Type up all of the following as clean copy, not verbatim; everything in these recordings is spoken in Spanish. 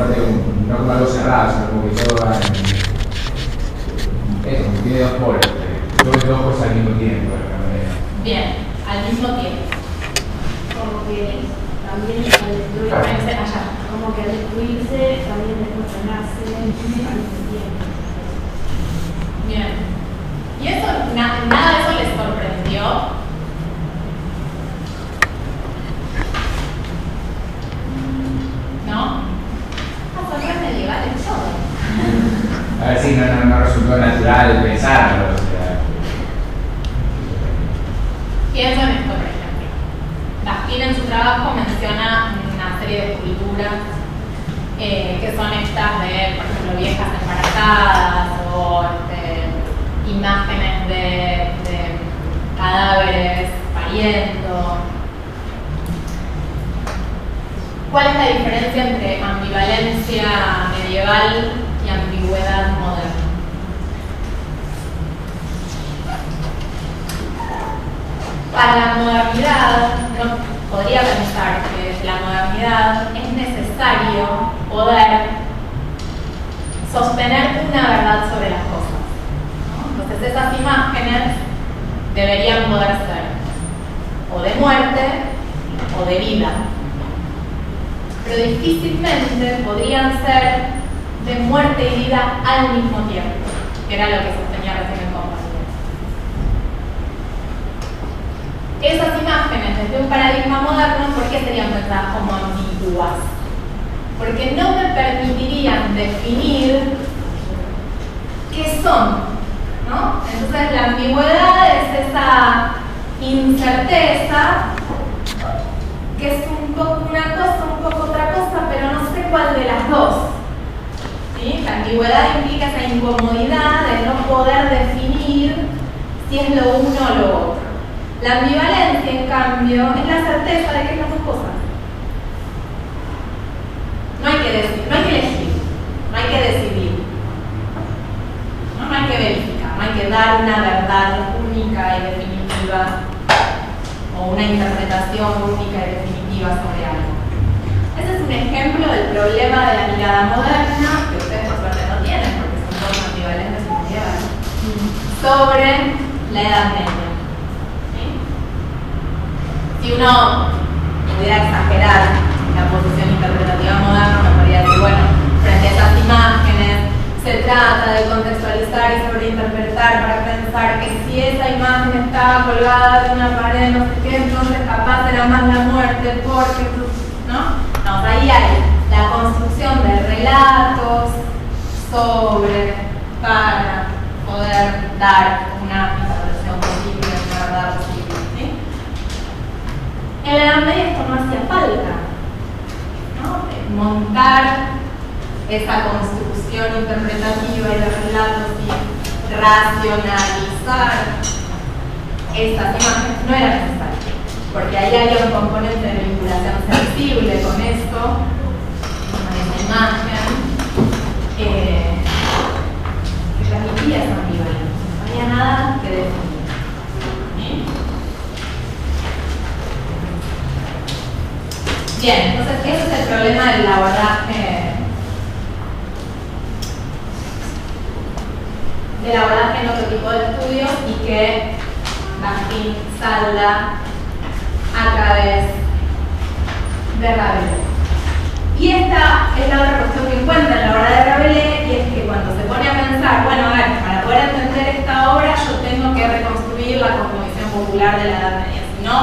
aparte no como algo cerrado, sino como que todo va en eso, como tiene dos polos, dos cosas al mismo tiempo, de alguna manera. Bien, al mismo tiempo. Como que también al destruirse, como que al destruirse también después nace al mismo tiempo. Bien. ¿Y eso, nada de eso les sorprendió? ¿No? Son medievales todo. A ver si no resultó natural pensarlo, o sea. Pienso en esto, por ejemplo. Baskin en su trabajo menciona una serie de culturas que son estas de, por ejemplo, viejas embarazadas o imágenes de cadáveres pariendo. ¿Cuál es la diferencia entre ambivalencia medieval y ambigüedad moderna? Para la modernidad, uno podría pensar que desde la modernidad es necesario poder sostener una verdad sobre las cosas, ¿no? Entonces esas imágenes deberían poder ser o de muerte o de vida, pero difícilmente podrían ser de muerte y vida al mismo tiempo, que era lo que sostenía recién el compañero. Esas imágenes desde un paradigma moderno, ¿por qué serían pensadas como ambiguas? Porque no me permitirían definir qué son, ¿no? Entonces la ambigüedad es esa incerteza que es un poco una cosa, un poco otra cosa, pero no sé cuál de las dos. ¿Sí? La ambigüedad implica esa incomodidad de no poder definir si es lo uno o lo otro. La ambivalencia, en cambio, es la certeza de que es las dos cosas. No hay que decir, no hay que elegir, no hay que decidir, no hay que verificar, no hay que dar una verdad única y definitiva o una interpretación única y definitiva sobre algo. Ese es un ejemplo del problema de la mirada moderna, que ustedes por suerte no tienen, porque son todos ambivalentes y medievales, sobre la Edad Media. ¿Sí? Si uno pudiera exagerar la posición interpretativa moderna, uno podría decir, bueno, frente a estas imágenes, se trata de contextualizar y sobreinterpretar para pensar que si esa imagen estaba colgada de una pared, no sé qué, entonces capaz era más la muerte, porque, ¿no? No, ahí hay la construcción de relatos para poder dar una interpretación posible, una verdad posible, ¿sí? En la Edad Media esto no hacía falta, ¿no? Montar esa construcción interpretativa y de relatos y racionalizar estas imágenes no era necesario, porque ahí había un componente de vinculación sensible con esto, con esa imagen, que permitía esa ambivalencia, no había nada que definir. ¿Sí? Bien, entonces ese es el problema del abordaje en otro tipo de estudios y que Baskin salda a través de Rabelais. Y esta es la otra cuestión que encuentra en la obra de Rabelais, y es que cuando se pone a pensar, bueno, a ver, para poder entender esta obra yo tengo que reconstruir la cosmovisión popular de la Edad Media, si no,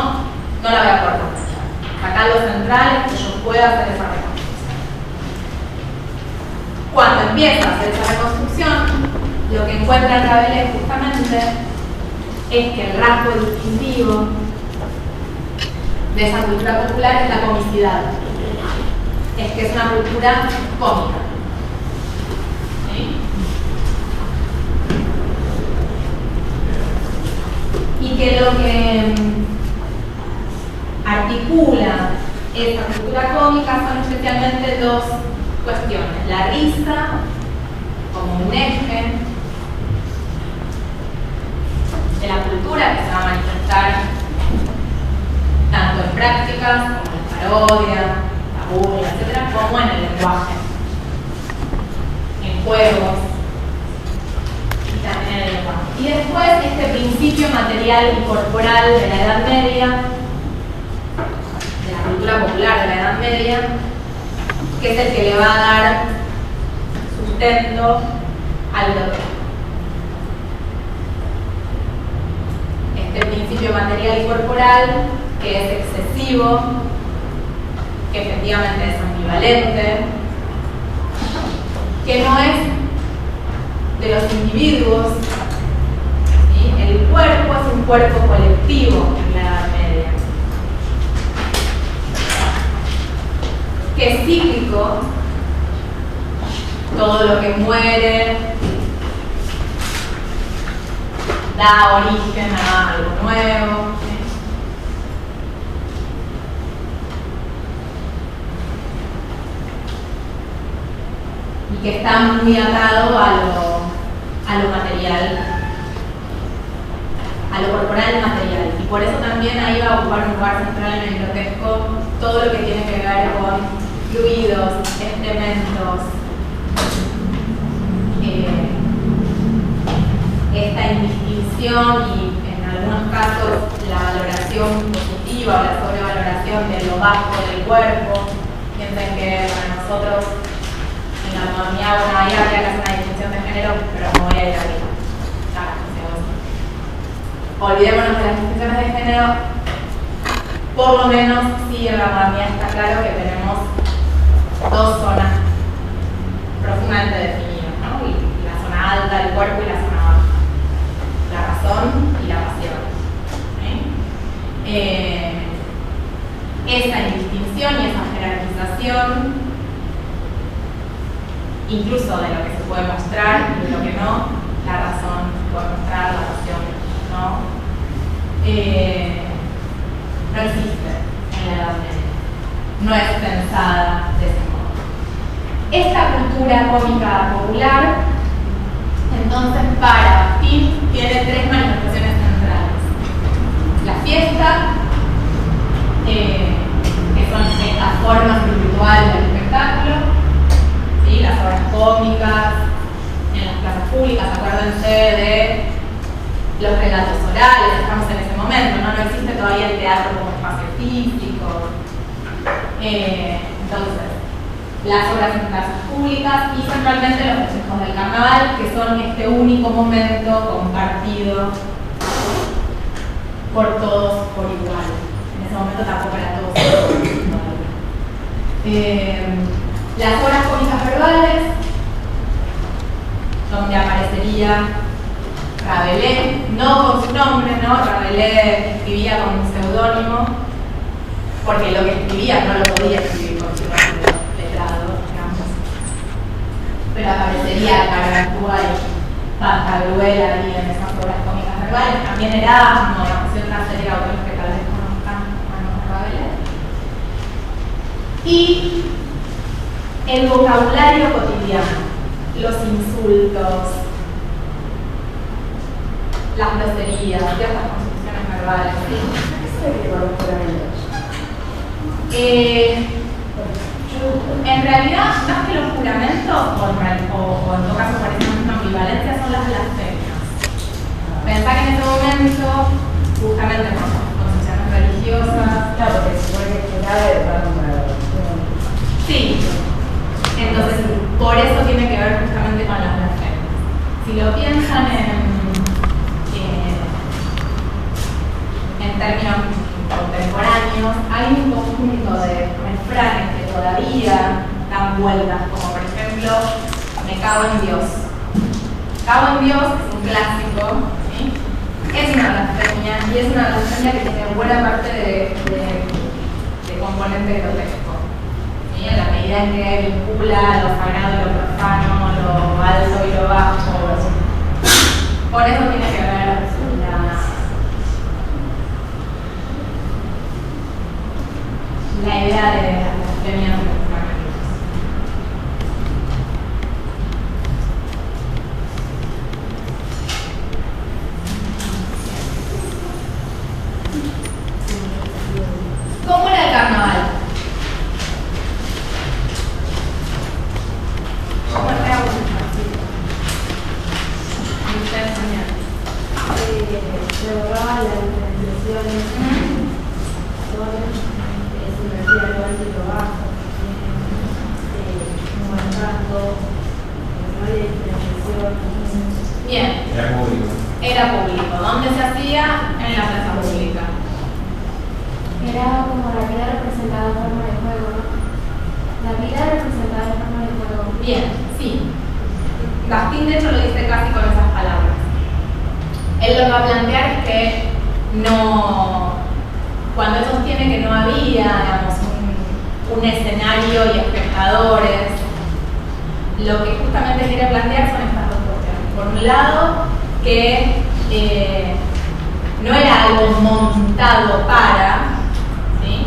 no la voy a poder comprender. Acá lo central es que yo pueda hacer esa reconstrucción. Cuando empieza a hacer esa reconstrucción, lo que encuentra Rabelais justamente es que el rasgo distintivo de esa cultura popular es la comicidad. Es que es una cultura cómica. ¿Sí? Y que lo que articula esta cultura cómica son especialmente dos cuestiones: la risa como un eje de la cultura que se va a manifestar tanto en prácticas como en parodia, la burla, etcétera, como en el lenguaje. juegos y también en el lenguaje. Y después este principio material y corporal de la Edad Media, de la cultura popular de la Edad Media, que es el que le va a dar sustento al grotesco. Este principio material y corporal, que es excesivo, que efectivamente es ambivalente, que no es de los individuos, ¿sí? El cuerpo es un cuerpo colectivo en la Edad Media, que es cíclico, todo lo que muere da origen a algo nuevo, ¿sí? Y que está muy atado a lo material, a lo corporal material. Y por eso también ahí va a ocupar un lugar central en el grotesco todo lo que tiene que ver con fluidos, excrementos, esta indistinción y en algunos casos la valoración positiva o la sobrevaloración de lo bajo del cuerpo. Piensen que para nosotros en la modernidad, bueno, ahí habría que hacer una distinción de género, pero no voy a ir ahí. Olvidémonos de las distinciones de género. Por lo menos sí en la modernidad está claro que tenemos dos zonas profundamente definidas, ¿no? Y la zona alta del cuerpo y la zona baja, la razón y la pasión, ¿sí? Esa indistinción y esa jerarquización, incluso de lo que se puede mostrar y de lo que no, la razón se puede mostrar, la pasión no, no existe en la Edad Media, no es pensada de ese modo. Esta cultura cómica popular, entonces, para Tim, tiene tres manifestaciones centrales: la fiesta, que son estas formas rituales del espectáculo, ¿sí? Las obras cómicas en las plazas públicas, acuérdense de los relatos orales, estamos en ese momento, ¿no? No existe todavía el teatro como espacio físico. Entonces, las obras en plazas públicas y centralmente los festejos del carnaval, que son este único momento compartido por todos por igual. En ese momento tampoco era todos por igual. Las obras cómicas verbales, donde aparecería Rabelais, no con su nombre, ¿no? Rabelais escribía con un seudónimo, porque lo que escribía no lo podía escribir con su nombre letrado, digamos. Pero aparecería Gargantúa y Pantagruel ahí en esas obras cómicas verbales. También Erasmo, digamos, y otra serie de autores que tal vez conozcan a Rabelais. Y el vocabulario cotidiano, los insultos, las groserías, ciertas construcciones verbales. ¿Qué se ve con los juramentos? En realidad, más que los juramentos, o en todo caso por ejemplo ambivalencia, son las blasfemias. Pensá que en este momento, justamente con las concepciones religiosas, Claro, porque se supone que nada de sí. Entonces, por eso tiene que ver justamente con las blasfemias. Si lo piensan en términos contemporáneos, hay un conjunto de refranes que todavía dan vueltas, como por ejemplo, me cago en Dios. Cago en Dios es un clásico, ¿sí? Es una blasfemia, y es una blasfemia que tiene buena parte de componente grotesco, ¿sí? En la medida en que vincula lo sagrado y lo profano, lo alto y lo bajo. Por eso tiene que ver la idea de las blasfemias religiosas. ¿Cómo era el carnaval? ¿Cómo era? se borraba las diferenciaciones, se invertía lo alto y lo bajo, un contrato, no había diferenciación. Bien. Era público. Era público. ¿Dónde se hacía? En la plaza pública. Era como la vida representada en forma de juego, ¿no? La vida representada en forma de juego. Bien, sí. Gastín de hecho lo dice casi con esas palabras. Él lo que va a plantear es que no, cuando él sostiene que no había, digamos, un escenario y espectadores, lo que justamente quiere plantear son estas dos cuestiones. Por un lado, que no era algo montado para, ¿sí?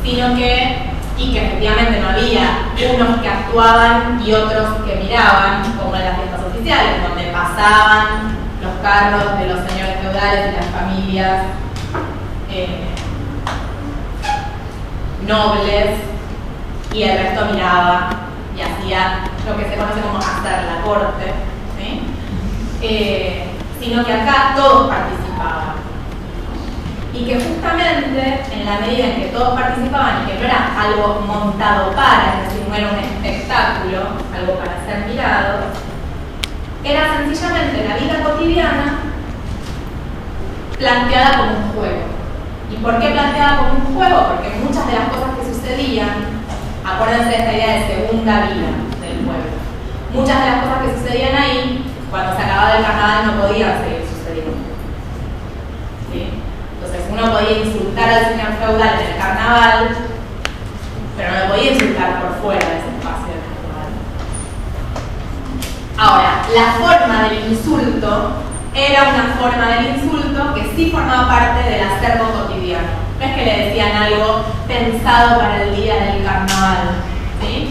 Sino que, y que efectivamente no había unos que actuaban y otros que miraban, como en las fiestas oficiales, donde pasaban los carros de los señores feudales y las familias nobles, y el resto miraba y hacía lo que se conoce como hacer la corte, ¿sí? Sino que acá todos participaban. Y que justamente en la medida en que todos participaban y que no era algo montado para, es decir, no era un espectáculo, algo para ser mirado, era sencillamente la vida cotidiana planteada como un juego. ¿Y por qué planteada como un juego? Porque muchas de las cosas que sucedían, acuérdense de esta idea de segunda vida del pueblo, muchas de las cosas que sucedían ahí, cuando se acababa el carnaval no podían seguir sucediendo. ¿Sí? Entonces uno podía insultar al señor feudal en el carnaval, pero no lo podía insultar por fuera de ese espacio del carnaval. Ahora, la forma del insulto era una forma del insulto que sí formaba parte del acervo cotidiano. No es que le decían algo pensado para el día del carnaval, ¿sí?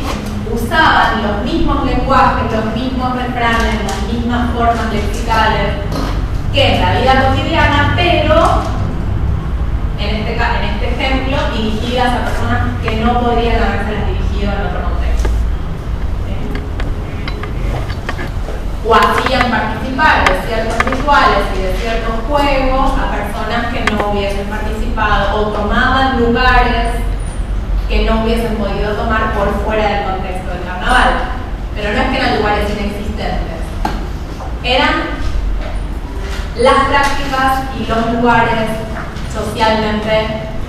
Usaban los mismos lenguajes, los mismos refranes, las mismas formas lexicales que en la vida cotidiana, pero en este ejemplo dirigidas a personas que no podrían haberse dirigido en otro contexto. O hacían participar de ciertos rituales y de ciertos juegos a personas que no hubiesen participado, o tomaban lugares que no hubiesen podido tomar por fuera del contexto del carnaval. Pero no es que eran lugares inexistentes, eran las prácticas y los lugares socialmente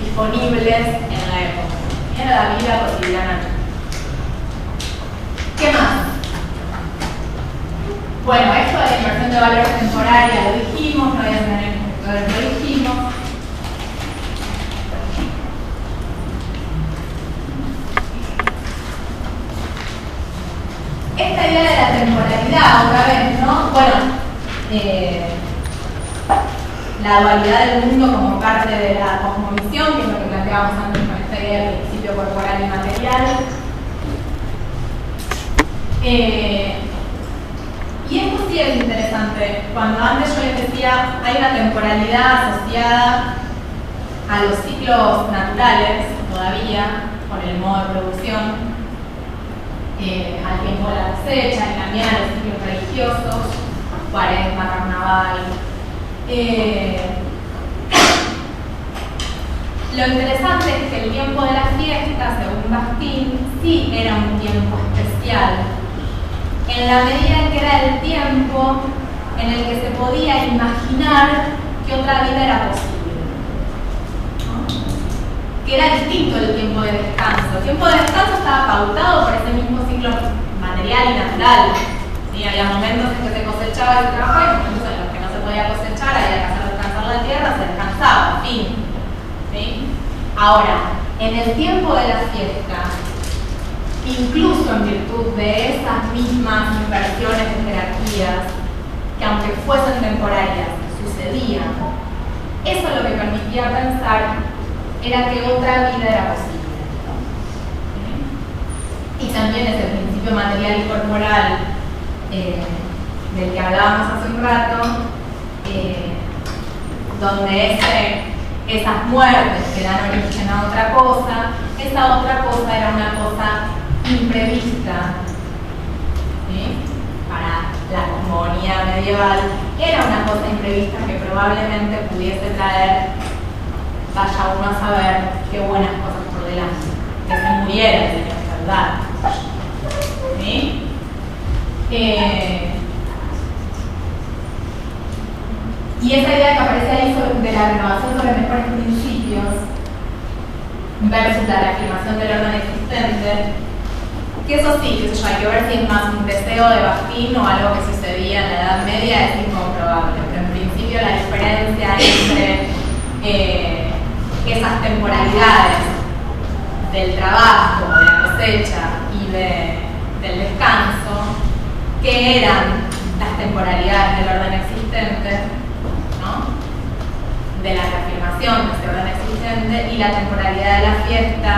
disponibles en la época. Era la vida cotidiana. ¿Qué más? Bueno, esto de la inversión de valores temporaria lo dijimos, no voy a tener ejecutores, lo dijimos. Esta idea de la temporalidad, otra vez, ¿no? Bueno, la dualidad del mundo como parte de la cosmovisión, que es lo que planteábamos antes con esta idea del principio corporal y material. Y esto sí es interesante. Cuando antes yo les decía, hay una temporalidad asociada a los ciclos naturales, todavía, con el modo de producción, al tiempo de la cosecha y también a los ciclos religiosos, Cuaresma, Carnaval. Lo interesante es que el tiempo de la fiesta, según Bastín, sí era un tiempo especial, en la medida en que era el tiempo en el que se podía imaginar que otra vida era posible, ¿no? Que era distinto del tiempo de descanso. El tiempo de descanso estaba pautado por ese mismo ciclo material y natural, ¿sí? Había momentos en que se cosechaba y se trabajaba, y momentos en los que no se podía cosechar, había que hacer descansar la tierra, se descansaba, fin. ¿Sí? Ahora, en el tiempo de la fiesta, incluso en virtud de esas mismas inversiones de jerarquías, que aunque fuesen temporarias, sucedían, eso lo que permitía pensar era que otra vida era posible. ¿Sí? Y también ese principio material y corporal del que hablábamos hace un rato, donde esas muertes que dan origen a otra cosa, esa otra cosa era una cosa imprevista, ¿sí? Para la cosmogonía medieval, era una cosa imprevista que probablemente probablemente pudiese traer, vaya uno a saber qué buenas cosas por delante, que se muriera el señor feudal. ¿Sí? Y esa idea que aparece ahí de la renovación sobre mejores principios versus la reafirmación del orden existente, que eso sí, qué sé yo, hay que ver si es más un deseo de Bakhtin o algo que sucedía en la Edad Media, es incomprobable, pero en principio la diferencia entre esas temporalidades del trabajo, de la cosecha y del descanso, que eran las temporalidades del orden existente, ¿no? De la reafirmación de ese orden existente, y la temporalidad de la fiesta,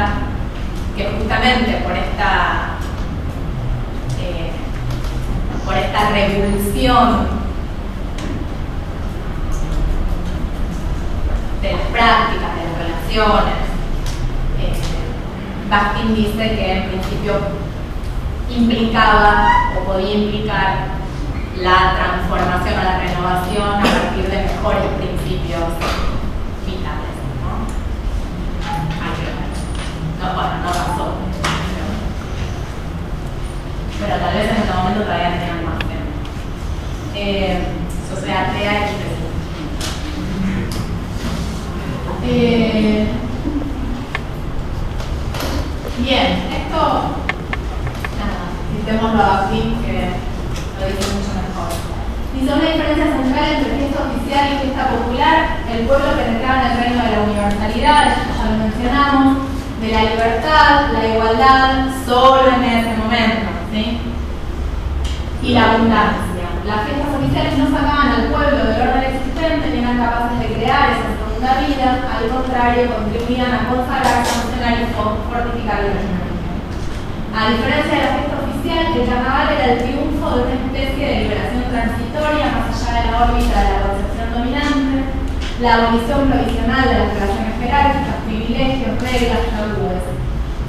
que justamente por esta revolución de las prácticas, de las relaciones, Bakhtin dice que en principio implicaba o podía implicar la transformación o la renovación a partir de mejores principios vitales, ¿no? Bueno, no pasó. Pero tal vez en este momento todavía tenían más tiempo. Sociedad atea y bien, esto, nada, citémoslo a Bakhtin, que lo dice mucho mejor. Dice: una diferencia central entre fiesta oficial y fiesta popular, el pueblo penetraba en el reino de la universalidad, esto ya lo mencionamos, de la libertad, la igualdad, solo en ese momento, ¿sí? Y la abundancia. Las fiestas oficiales no sacaban al pueblo del orden existente ni eran capaces de crear esa segunda vida, al contrario, contribuían a consagrar, sancionar y fortificar el régimen. A diferencia de la fiesta oficial, el carnaval era el triunfo de una especie de liberación transitoria más allá de la órbita de la concepción dominante, la abolición provisional de las relaciones jerárquicas, privilegios, reglas, tabúes.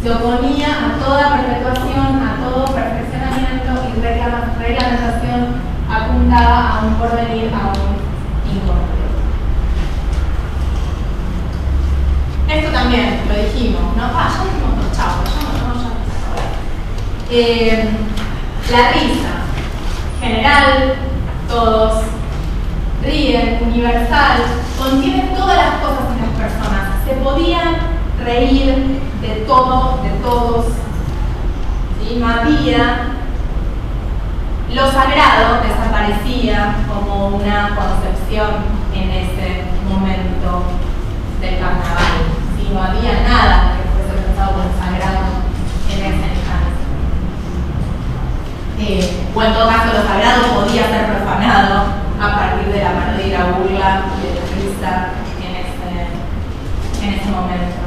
Se oponía a toda perpetuación, a todo perfeccionamiento y reglamentación apuntaba a un porvenir aún incompleto. Esto también lo dijimos, ¿no? Ya dijimos todo, chao, la risa, general, todos ríen, universal, contiene todas las cosas en las personas. Se podían reír de todo, de todos, ¿sí? No había. Lo sagrado desaparecía como una concepción en ese momento del carnaval, ¿sí? No había nada que fuese pensado como sagrado en ese instante. O en todo caso, lo sagrado podía ser profanado a partir de la parodia y la burla y de la risa en ese momento.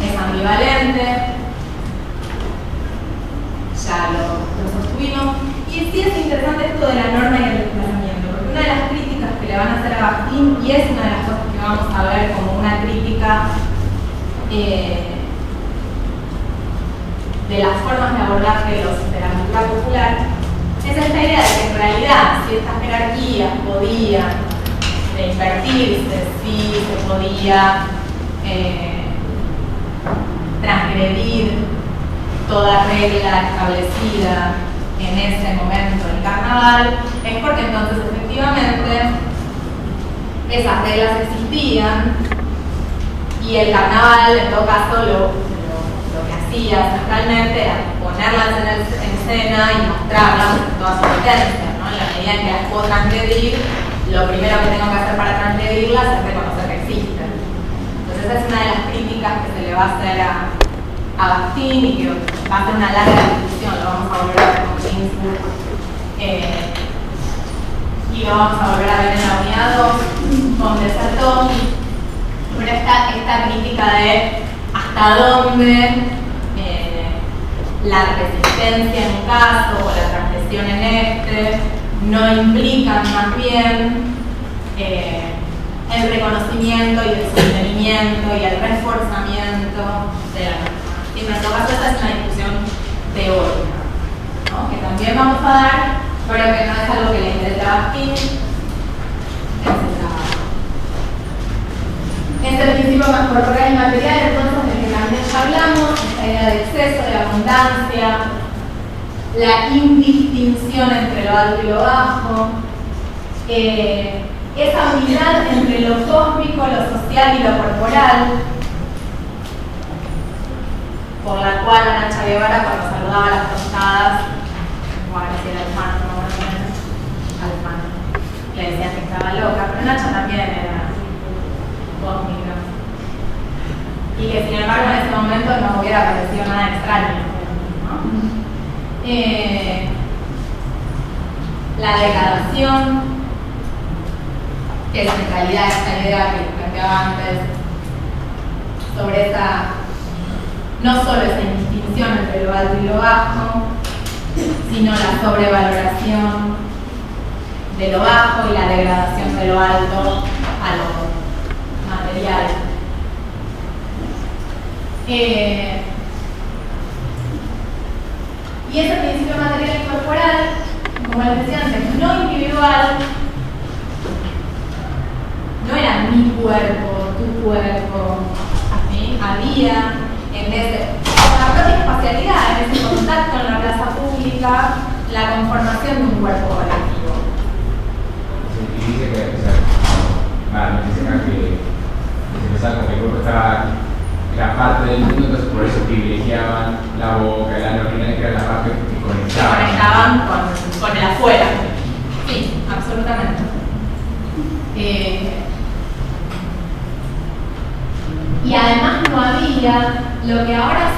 Es ambivalente, ya lo sostuvimos. Y sí es interesante esto de la norma y el desplazamiento, porque una de las críticas que le van a hacer a Bakhtin, y es una de las cosas que vamos a ver como una crítica de las formas de abordaje de la cultura popular, es esta idea de que en realidad si estas jerarquías podían invertirse, si se podía transgredir toda regla establecida en ese momento del carnaval, es porque entonces efectivamente esas reglas existían y el carnaval en todo caso lo que hacía centralmente era ponerlas en escena y mostrarlas en toda su potencia, ¿no? En la medida en que las puedo transgredir, lo primero que tengo que hacer para transgredirlas es reconocer que existen. Entonces esa es una de las críticas que se le va a hacer a Bakhtin y que va a ser una larga discusión, lo vamos a volver a ver con Ginsburg y lo vamos a volver a ver en la unidad 2 con Desertov, pero esta crítica de hasta dónde la resistencia en un caso o la transgresión en este no implican más bien el reconocimiento y el sostenimiento y el reforzamiento de la norma. Y en nuestro caso esta es una discusión teórica, ¿no? Que también vamos a dar, pero que no es algo que le interesa a Bakhtin, Este principio corporal y material, entonces, del que también ya hablamos, esta idea de exceso, de abundancia, la indistinción entre lo alto y lo bajo, esa unidad entre lo cósmico, lo social y lo corporal, por la cual a Nacha Guevara, cuando saludaba a las tostadas, bueno, si era Alfano, no, Alfano, le decían que estaba loca, pero Nacha también era cósmica. Y que sin embargo en ese momento no hubiera parecido nada extraño, ¿no? La degradación, que es en realidad esta idea que planteaba antes sobre esa, no solo esa indistinción entre lo alto y lo bajo, sino la sobrevaloración de lo bajo y la degradación de lo alto a lo material. Y ese principio material y corporal, como les decía antes, no individual, no era mi cuerpo, tu cuerpo, ¿sí? Había en la propia espacialidad, en ese contacto en la plaza pública, la conformación de un cuerpo colectivo. Y dice que, dice acá que se pensaba como que el cuerpo era parte del mundo, entonces por eso privilegiaban la boca, la orina, que era la parte que conectaban. Conectaban con el afuera. Sí, absolutamente. Y además no había lo que ahora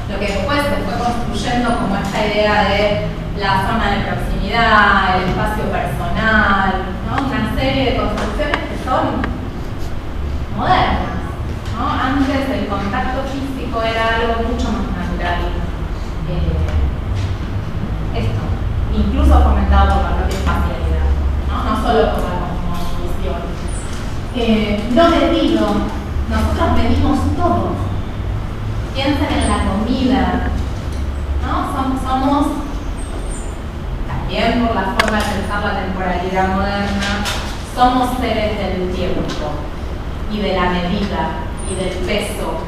lo que después se fue construyendo como esta idea de la zona de proximidad, el espacio personal, ¿no? Una serie de construcciones que son modernas, ¿no? Antes el contacto físico era algo mucho más natural. Esto, incluso fomentado por la propia espacialidad, no solo por la cosmovisión. No medido, nosotros medimos todo. Piensen en la comida, ¿no? Somos, también por la forma de pensar la temporalidad moderna, somos seres del tiempo y de la medida y del peso,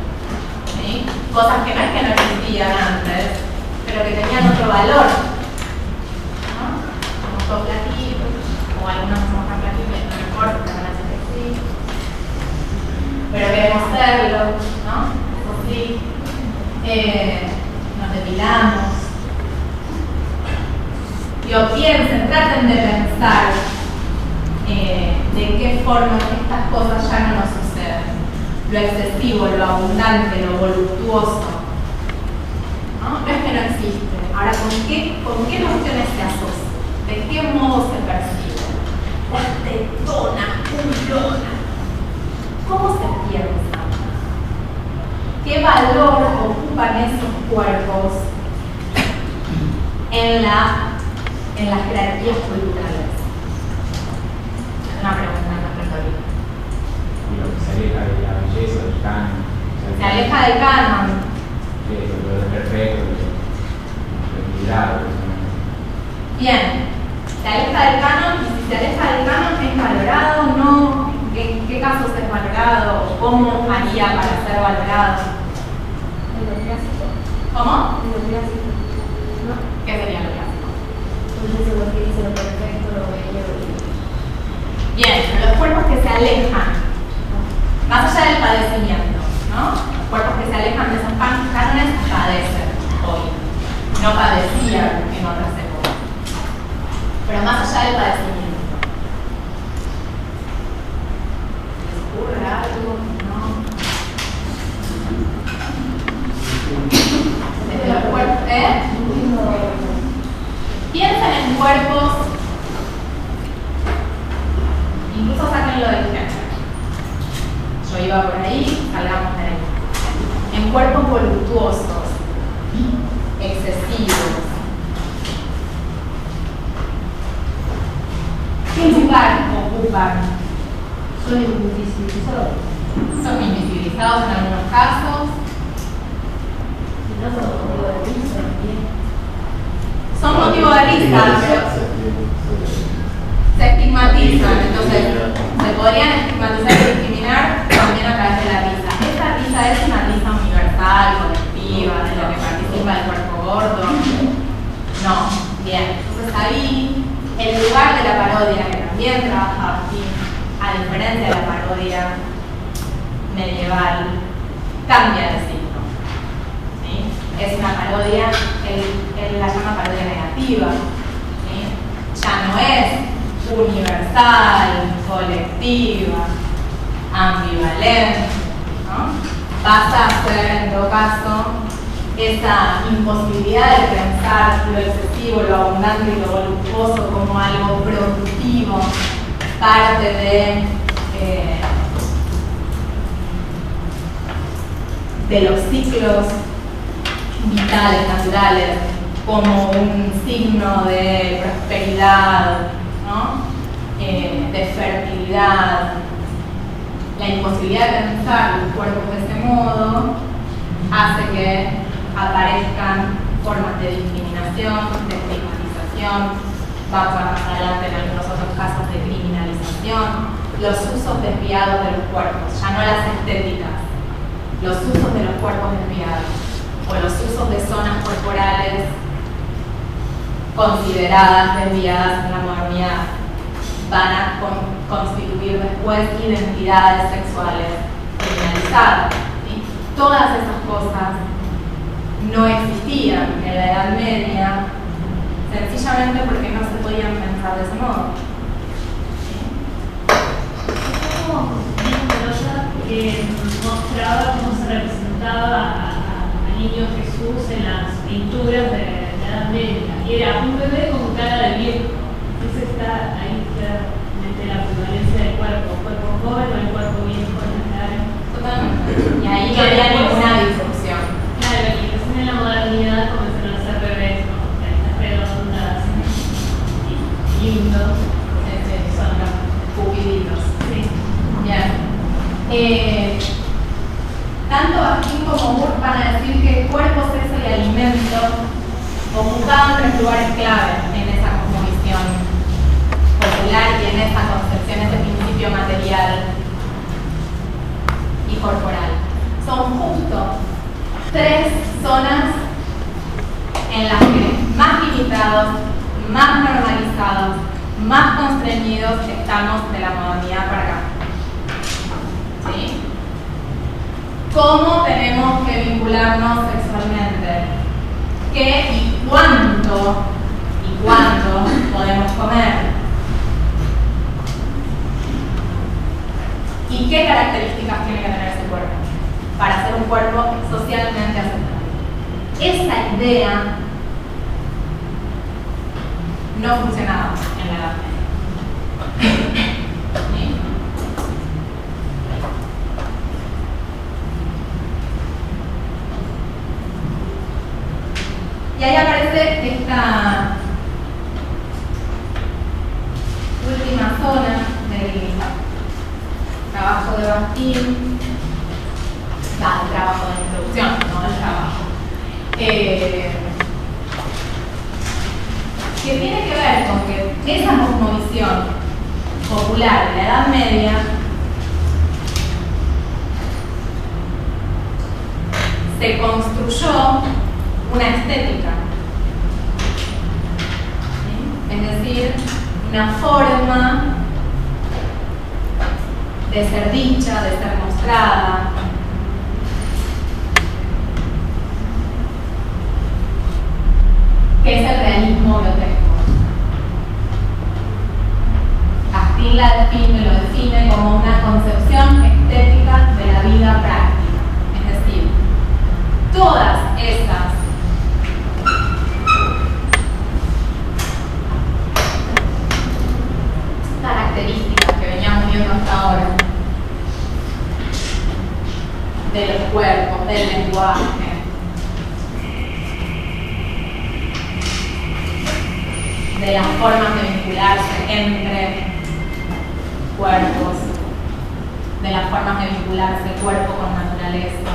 ¿sí? Cosas que no es que no existían antes, pero que tenían otro valor, ¿no? Como dos platitos, o algunos somos tan platitos, no importa, pero van a ser que sí. Pero queremos serlo, ¿no? Eso sí. Nos depilamos. Digo, piensen, traten de pensar de qué forma estas cosas ya no nos suceden. Lo excesivo, lo abundante, lo voluptuoso, ¿no? No es que no existe. Ahora, ¿con qué nociones se asocia? ¿De qué modo se percibe? Tetona, culona. ¿Cómo se piensa? ¿Qué valor ocupan esos cuerpos en las jerarquías culturales? Es una pregunta no retórica. Y lo que se aleja de la belleza, del canon. Se aleja del canon. Lo perfecto, lo equilibrado. Bien, se aleja del canon, y si se aleja del canon, ¿es valorado o no? ¿En qué casos es valorado? ¿O cómo haría para ser valorado? En lo clásico. ¿Cómo? En lo clásico. ¿No? ¿Qué sería lo clásico? Entonces lo que dice lo perfecto, lo bello. Bien, los cuerpos que se alejan, más allá del padecimiento, ¿no? Los cuerpos que se alejan de esos cánones padecen hoy. No padecían en otras épocas. Pero más allá del padecimiento. ¿Les ocurre algo? ¿No? Desde los cuerpos, piensen en cuerpos, incluso sáquenlo del género. Yo iba por ahí, salgamos de ahí. En cuerpos voluptuosos, excesivos. ¿Qué lugar ocupan? Son invisibilizados. Son invisibilizados en algunos casos. Y no son motivo de risa también. Son motivo de risa, pero se estigmatizan, entonces se podrían estigmatizar y discriminar también a través de la risa. ¿Esta risa es una risa universal, colectiva, de la que participa el cuerpo gordo? No. Bien. Entonces ahí, el lugar de la parodia, que también trabaja aquí, a diferencia de la parodia medieval, cambia de signo. ¿Sí? Es una parodia, él la llama parodia negativa. ¿Sí? Ya no es universal, colectiva, ambivalente, ¿no? Pasa a ser, en todo caso, esa imposibilidad de pensar lo excesivo, lo abundante y lo voluptuoso como algo productivo, parte de los ciclos vitales, naturales, como un signo de prosperidad, ¿no? De fertilidad. La imposibilidad de pensar los cuerpos de ese modo hace que aparezcan formas de discriminación, de estigmatización, vamos a más adelante en algunos otros casos de criminalización, los usos desviados de los cuerpos, ya no las estéticas, los usos de los cuerpos desviados o los usos de zonas corporales consideradas desviadas en la modernidad van a constituir después identidades sexuales criminalizadas. ¿Sí? Todas esas cosas no existían en la Edad Media, sencillamente porque no se podían pensar de ese modo. Que mostraba cómo se representaba a niño Jesús en las pinturas de la Edad Media. Y era un bebé con cara de viejo. Entonces está ahí claramente la prevalencia del cuerpo joven o el cuerpo viejo en la cara. Totalmente. Y ahí no había ninguna disrupción. Claro, y recién en la modernidad comenzaron a ser bebés, ¿no? Caritas redondas, lindos, Son los cupiditos. sí. Bien. Tanto Bakhtin como Burke van a decir que cuerpo, sexo y alimento ocupaban tres lugares clave en esa cosmovisión popular y en esa concepción, ese principio material y corporal. Son justo tres zonas en las que más limitados, más normalizados, más constreñidos estamos de la modernidad para acá. ¿Sí? ¿Cómo tenemos que vincularnos sexualmente? ¿Qué y cuánto podemos comer? ¿Y qué características tiene que tener ese cuerpo para ser un cuerpo socialmente aceptable? Esa idea no funcionaba en la Edad Media. ¿Sí? Y ahí aparece esta última zona del trabajo de Bakhtin, el trabajo de introducción, no el trabajo, que tiene que ver con que esa cosmovisión popular de la Edad Media se construyó una estética, ¿sí? Es decir, una forma de ser dicha, de ser mostrada, que es el realismo grotesco. Bakhtin lo define como una concepción estética de la vida práctica, es decir, todas esas características que veníamos viendo hasta ahora de los cuerpos, del lenguaje, de las formas de vincularse entre cuerpos, de las formas de vincularse cuerpo con naturaleza,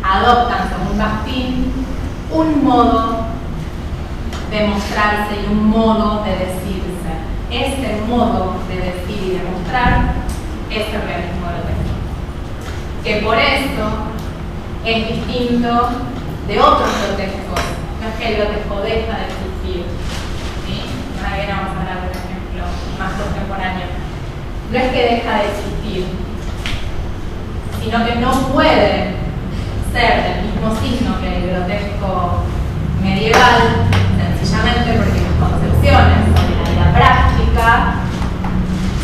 adoptan, según Bakhtin, un modo de mostrarse y un modo de decirse. ese modo de decir y de mostrar es el realismo grotesco. Que por eso es distinto de otros grotescos. No es que el grotesco deja de existir. ¿Sí? Ahora bien vamos a hablar de un ejemplo más contemporáneo. No es que deja de existir, sino que no puede ser del mismo signo que el grotesco medieval, sencillamente porque las concepciones sobre la vida práctica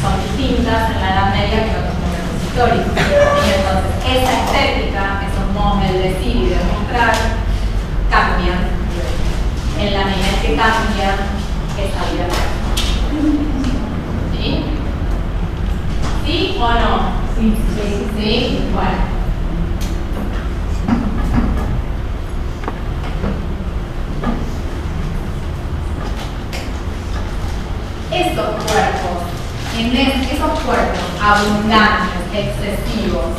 son distintas en la Edad Media que en otros momentos históricos. Y entonces esa estética, esos modos del decir y de mostrar, cambian en la medida en que cambia esa vida práctica. ¿Sí? ¿Sí o no? Sí. ¿Sí? Bueno. Esos cuerpos abundantes, excesivos,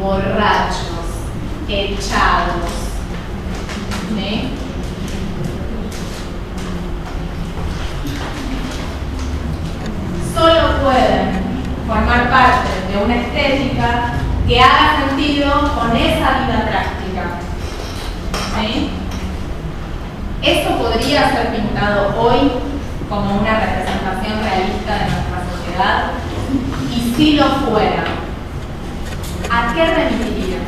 borrachos, echados, ¿sí? Solo pueden formar parte de una estética que haga sentido con esa vida práctica, ¿sí? Eso podría ser pintado hoy como una representación realista de nuestra sociedad, y si lo fuera, ¿a qué remitiría?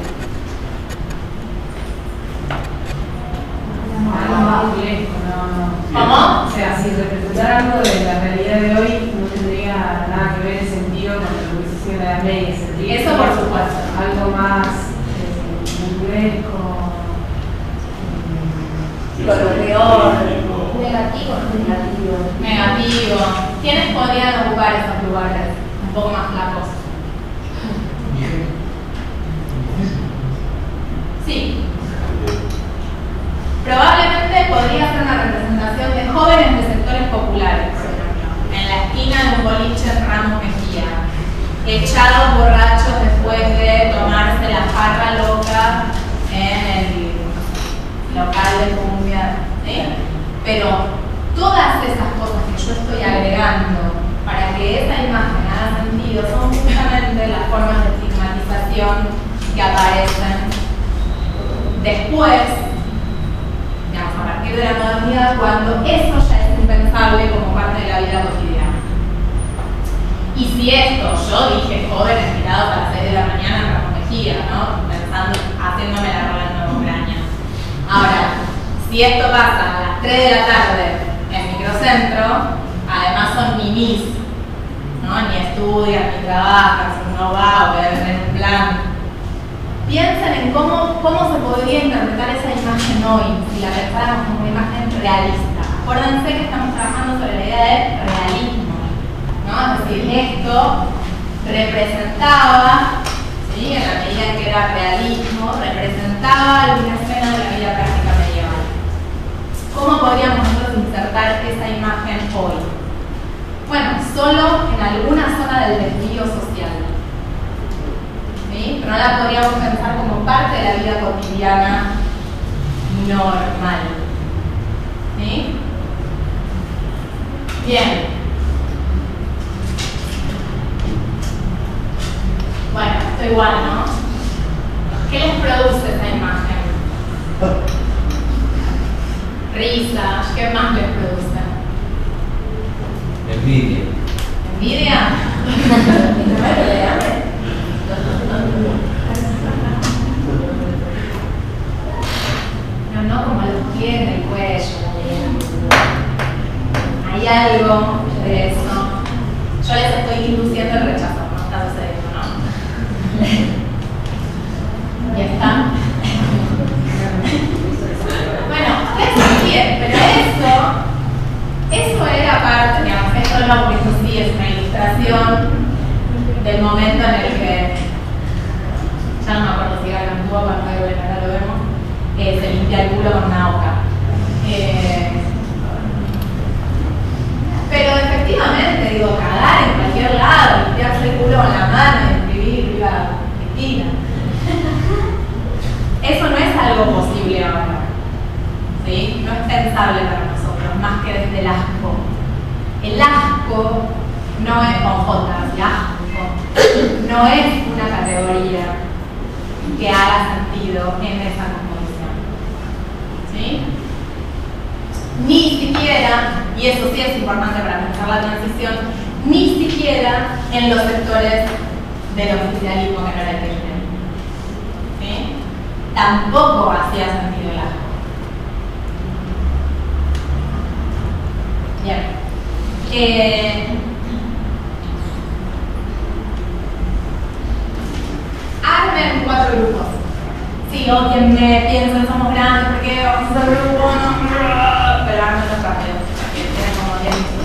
Algo más complejo, no. ¿Cómo? O sea, si representar algo de la realidad de hoy no tendría nada que ver en sentido con lo que hubiese sido la Edad Media. Sentiría Eso por supuesto. algo más burlesco, Colorión, Negativo. ¿Quiénes podrían ocupar esos lugares un poco más flacos? Sí. Probablemente podría ser una representación de jóvenes de sectores populares, por ejemplo, en la esquina de un boliche en Ramos Mejía, echados borrachos después de tomarse la jarra loca en el local de cumbia, ¿sí? Pero todas esas cosas que yo estoy agregando para que esa imagen haga sentido son justamente las formas de estigmatización que aparecen después, digamos, a partir de la modernidad, cuando eso ya es impensable como parte de la vida cotidiana. Y si esto, yo dije jóvenes tirados a las 6 de la mañana en Ramos Mejía, ¿no? Pensando, haciéndome la rola en Nuevo Ucrania. Ahora, si esto pasa a las 3 de la tarde en Microcentro, además son ninis, ¿no? Ni estudian, ni trabajan, no va o en un plan. Piensen en cómo se podría interpretar esa imagen hoy, si la pensáramos como una imagen realista. Acuérdense que estamos trabajando sobre la idea de realismo, ¿no? Es decir, esto representaba, ¿sí? En la medida en que era realismo, representaba alguna escena de la vida práctica medieval. ¿Cómo podríamos nosotros insertar esa imagen hoy? Bueno, solo en alguna zona del desvío social. ¿Sí? Pero no la podríamos pensar como parte de la vida cotidiana normal. ¿Sí? Bien. Bueno, esto igual, ¿no? ¿Qué les produce esa imagen? Risas, ¿qué más les produce? Envidia. ¿Envidia? No como los pies del cuello. Hay algo de eso. Yo les estoy induciendo el rechazo, no está sucediendo, ¿no? ¿Y está? Bueno, eso bien, pero eso era parte, digamos, esto no, porque esto sí es una ilustración del momento en el que, ya no me acuerdo si Gargantúa o cuando ahora lo vemos, se limpia el culo con una hoja. Pero efectivamente, digo, cagar en cualquier lado, limpiarse el culo con la mano y escribir viva Cristina. Eso no es algo posible ahora, ¿sí? No es pensable para nosotros, más que desde el asco. El asco no es con J, así, asco, no es una categoría que haga sentido en esa composición. ¿Sí? Ni siquiera, y eso sí es importante para pensar la transición, ni siquiera en los sectores del oficialismo que no era el Kirchner. ¿Sí? Tampoco hacía sentido el asco. Bien. Armen 4 grupos. Sí, odienme, piensen, somos grandes, porque vamos a hacer grupos, no, pero armen rápido, porque tienen como 10 minutos.